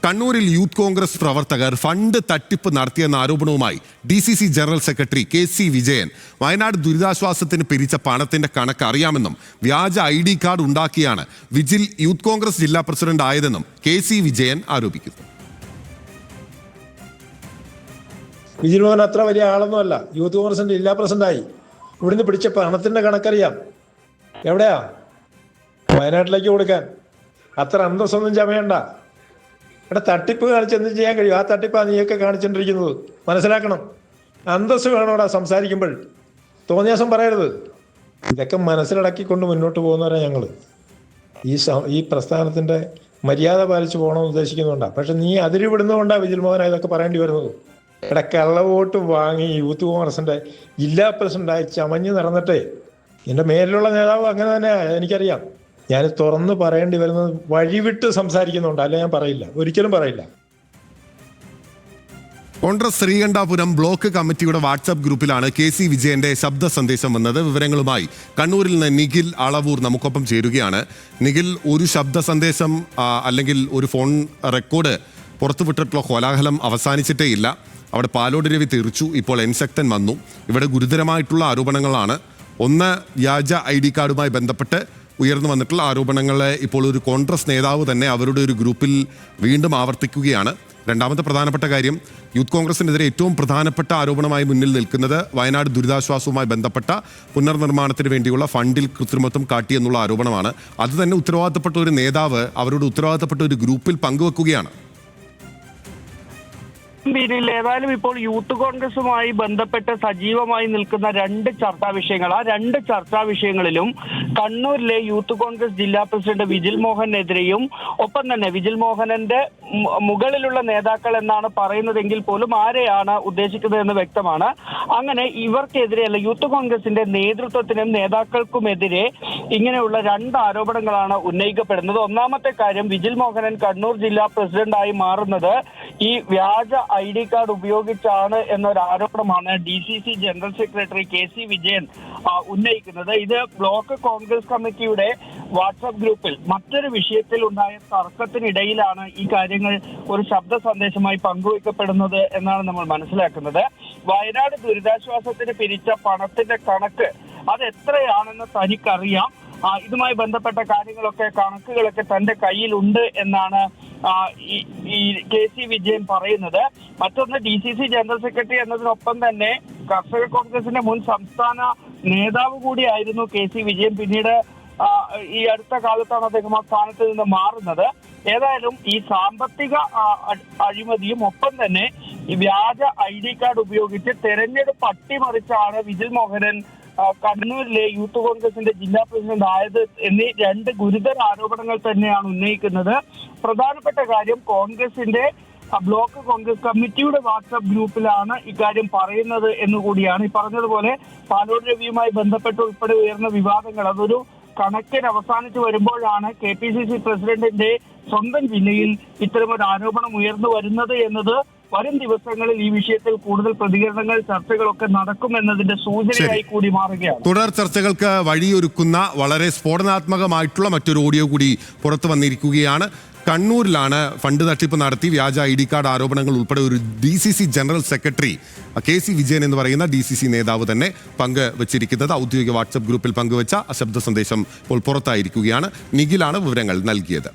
കണ്ണൂരിൽ യൂത്ത് കോൺഗ്രസ് പ്രവർത്തകർ ഫണ്ട് തട്ടിപ്പ് നടത്തിയെന്ന ആരോപണവുമായി DCC general secretary KC Vijayan Wayanad ദുരിതാശ്വാസത്തിന് പിരിച്ച പണത്തിന്റെ കണക്ക് അറിയാമെന്നും വ്യാജ ID കാർഡ് ഉണ്ടാക്കിയാണ് വിജിൽ യൂത്ത് കോൺഗ്രസ് ജില്ലാ പ്രസിഡന്റ് ആയതെന്നും KC വിജയൻ ആരോപിക്കുന്നു. വിജിൽ മോഹൻ അത്ര വലിയ ആളൊന്നുമല്ല. യൂത്ത് കോൺഗ്രസിന്റെ ജില്ലാ പ്രസിഡന്റായി. ഇവിടുന്ന് പിടിച്ച പണത്തിന്റെ കണക്കറിയാം. എവിടെയാ? വയനാട്ടിലേക്ക് കൊടുക്കാൻ. അത്ര അന്തസ്സൊന്നും ചമയണ്ട. ഇവിടെ തട്ടിപ്പ് കാണിച്ച് എന്ത് ചെയ്യാൻ കഴിയും? ആ തട്ടിപ്പാണ് നീയൊക്കെ കാണിച്ചുകൊണ്ടിരിക്കുന്നത്. മനസ്സിലാക്കണം. അന്തസ്സ് വേണോടാ സംസാരിക്കുമ്പോൾ. തോന്നിയാസം പറയരുത്. ഇതൊക്കെ മനസ്സിലടക്കിക്കൊണ്ട് മുന്നോട്ട് പോകുന്നവരാണ് ഞങ്ങൾ. ഈ പ്രസ്ഥാനത്തിന്റെ മര്യാദ പാലിച്ചു പോകണമെന്ന് ഉദ്ദേശിക്കുന്നുണ്ടാ. പക്ഷെ നീ അതിര് വിടുന്നതുകൊണ്ടാണ് വിജിൽ മോഹന ഇതൊക്കെ പറയേണ്ടി വരുന്നത്. ഇവിടെ കള്ളവോട്ട് വാങ്ങി യൂത്ത് കോൺഗ്രസിന്റെ ജില്ലാ പ്രസിഡന്റായി ചമഞ്ഞ് നടന്നിട്ടേ എന്റെ മേലിലുള്ള നേതാവ് അങ്ങനെ തന്നെ എനിക്കറിയാം. ഞാൻ തുറന്ന് പറയേണ്ടി വരുന്നത് വഴിവിട്ട് സംസാരിക്കുന്നുണ്ട്. അല്ല, ഞാൻ പറയില്ല, ഒരിക്കലും പറയില്ല. കോൺഗ്രസ് ശ്രീകണ്ഠാപുരം ബ്ലോക്ക് കമ്മിറ്റിയുടെ വാട്സാപ്പ് ഗ്രൂപ്പിലാണ് KC വിജയന്റെ ശബ്ദ സന്ദേശം വന്നത്. വിവരങ്ങളുമായി കണ്ണൂരിൽ നിന്ന് നിഖിൽ അളവൂർ നമുക്കൊപ്പം ചേരുകയാണ്. നിഖിൽ, ഒരു ശബ്ദ സന്ദേശം അല്ലെങ്കിൽ ഒരു ഫോൺ റെക്കോർഡ് പുറത്തുവിട്ടിട്ടുള്ള കോലാഹലം അവസാനിച്ചിട്ടേ ഇല്ല. അവിടെ പാലോട് രവി തെറിച്ചു, ഇപ്പോൾ എൻ ശക്തൻ വന്നു. ഇവിടെ ഗുരുതരമായിട്ടുള്ള ആരോപണങ്ങളാണ്. ഒന്ന്, വ്യാജ ID കാർഡുമായി ബന്ധപ്പെട്ട് ഉയർന്നു വന്നിട്ടുള്ള ആരോപണങ്ങളെ ഇപ്പോൾ ഒരു കോൺഗ്രസ് നേതാവ് തന്നെ അവരുടെ ഒരു ഗ്രൂപ്പിൽ വീണ്ടും ആവർത്തിക്കുകയാണ്. രണ്ടാമത്തെ പ്രധാനപ്പെട്ട കാര്യം, യൂത്ത് കോൺഗ്രസിനെതിരെ ഏറ്റവും പ്രധാനപ്പെട്ട ആരോപണമായി മുന്നിൽ നിൽക്കുന്നത് വയനാട് ദുരിതാശ്വാസവുമായി ബന്ധപ്പെട്ട പുനർനിർമ്മാണത്തിന് വേണ്ടിയുള്ള ഫണ്ടിൽ കൃത്രിമത്വം കാട്ടിയെന്നുള്ള ആരോപണമാണ്. അത് തന്നെ ഉത്തരവാദിത്തപ്പെട്ട ഒരു നേതാവ് അവരുടെ ഉത്തരവാദിത്തപ്പെട്ട ഒരു ഗ്രൂപ്പിൽ പങ്കുവെക്കുകയാണ്. ഏതായാലും ഇപ്പോൾ യൂത്ത് കോൺഗ്രസുമായി ബന്ധപ്പെട്ട് സജീവമായി നിൽക്കുന്ന രണ്ട് ചർച്ചാ വിഷയങ്ങൾ. ആ രണ്ട് ചർച്ചാ വിഷയങ്ങളിലും കണ്ണൂരിലെ യൂത്ത് കോൺഗ്രസ് ജില്ലാ പ്രസിഡന്റ് വിജിൽ മോഹനെതിരെയും ഒപ്പം തന്നെ വിജിൽ മോഹനന്റെ മുകളിലുള്ള നേതാക്കൾ എന്നാണ് പറയുന്നതെങ്കിൽ പോലും ആരെയാണ് ഉദ്ദേശിക്കുന്നത് എന്ന് വ്യക്തമാണ്. അങ്ങനെ ഇവർക്കെതിരെയല്ല, യൂത്ത് കോൺഗ്രസിന്റെ നേതൃത്വത്തിനും നേതാക്കൾക്കുമെതിരെ ഇങ്ങനെയുള്ള രണ്ട് ആരോപണങ്ങളാണ് ഉന്നയിക്കപ്പെടുന്നത്. ഒന്നാമത്തെ കാര്യം, വിജിൽ മോഹനൻ കണ്ണൂർ ജില്ലാ പ്രസിഡന്റായി മാറുന്നത് ഈ വ്യാജ ID കാർഡ് ഉപയോഗിച്ചാണ് എന്നൊരു ആരോപണമാണ് DCC general secretary KC Vijayan ഉന്നയിക്കുന്നത്. ഇത് ബ്ലോക്ക് കോൺഗ്രസ് കമ്മിറ്റിയുടെ വാട്സാപ്പ് ഗ്രൂപ്പിൽ മറ്റൊരു വിഷയത്തിൽ ഉണ്ടായ തർക്കത്തിനിടയിലാണ് ഈ കാര്യങ്ങൾ ഒരു ശബ്ദ സന്ദേശമായി പങ്കുവയ്ക്കപ്പെടുന്നത് എന്നാണ് നമ്മൾ മനസ്സിലാക്കുന്നത്. വയനാട് ദുരിതാശ്വാസത്തിന് പിരിച്ച പണത്തിന്റെ കണക്ക് അത് എത്രയാണെന്ന് തനിക്കറിയാം. ഇതുമായി ബന്ധപ്പെട്ട കണക്കുകളൊക്കെ തന്റെ കയ്യിലുണ്ട് എന്നാണ് ഈ KC വിജയൻ പറയുന്നത്. മറ്റൊന്ന്, DCC ജനറൽ സെക്രട്ടറി എന്നതിനൊപ്പം തന്നെ കർഷക കോൺഗ്രസിന്റെ മുൻ സംസ്ഥാന നേതാവ് കൂടിയായിരുന്നു KC വിജയൻ. പിന്നീട് ഈ അടുത്ത കാലത്താണ് അദ്ദേഹം ആ സ്ഥാനത്ത് നിന്ന് മാറുന്നത്. ഏതായാലും ഈ സാമ്പത്തിക അഴിമതിയും ഒപ്പം തന്നെ ഈ വ്യാജ ID കാർഡ് ഉപയോഗിച്ച് തെരഞ്ഞെടുപ്പ് അട്ടിമറിച്ചാണ് വിജിൽ മോഹനൻ കണ്ണൂരിലെ യൂത്ത് കോൺഗ്രസിന്റെ ജില്ലാ പ്രസിഡന്റ് ആയത് എന്നീ രണ്ട് ഗുരുതര ആരോപണങ്ങൾ തന്നെയാണ് ഉന്നയിക്കുന്നത്. പ്രധാനപ്പെട്ട കാര്യം, കോൺഗ്രസിന്റെ ബ്ലോക്ക് കോൺഗ്രസ് കമ്മിറ്റിയുടെ വാട്സാപ്പ് ഗ്രൂപ്പിലാണ് ഇക്കാര്യം പറയുന്നത് എന്നുകൂടിയാണ്. ഈ പറഞ്ഞതുപോലെ പാലോട് രവിയുമായി ബന്ധപ്പെട്ട് ഉൾപ്പെടെ ഉയർന്ന വിവാദങ്ങൾ അതൊരു കണക്കിന് അവസാനിച്ചു വരുമ്പോഴാണ് KPCC പ്രസിഡന്റിന്റെ സ്വന്തം ജില്ലയിൽ ഇത്തരമൊരു ആരോപണം ഉയർന്നു വരുന്നത് എന്നത് വരും ദിവസങ്ങളിൽ ഈ വിഷയത്തിൽ കൂടുതൽ പ്രതികരണങ്ങൾ, ചർച്ചകളൊക്കെ നടക്കുമെന്നതിന്റെ സൂചനയായി കൂടി മാറുകയാണ്. തുടർ ചർച്ചകൾക്ക് വഴിയൊരുക്കുന്ന വളരെ സ്ഫോടനാത്മകമായിട്ടുള്ള മറ്റൊരു ഓഡിയോ കൂടി പുറത്തു വന്നിരിക്കുകയാണ്. കണ്ണൂരിലാണ് ഫണ്ട് തട്ടിപ്പ് നടത്തി വ്യാജ ID കാർഡ് ആരോപണങ്ങൾ ഉൾപ്പെടെ ഒരു DCC general secretary KC Vijayan എന്ന് പറയുന്ന DCC നേതാവ് തന്നെ പങ്കുവച്ചിരിക്കുന്നത്. ഔദ്യോഗിക വാട്സപ്പ് ഗ്രൂപ്പിൽ പങ്കുവച്ച ശബ്ദ സന്ദേശം ഇപ്പോൾ പുറത്തായിരിക്കുകയാണ്. നിഖിലാണ് വിവരങ്ങൾ നൽകിയത്.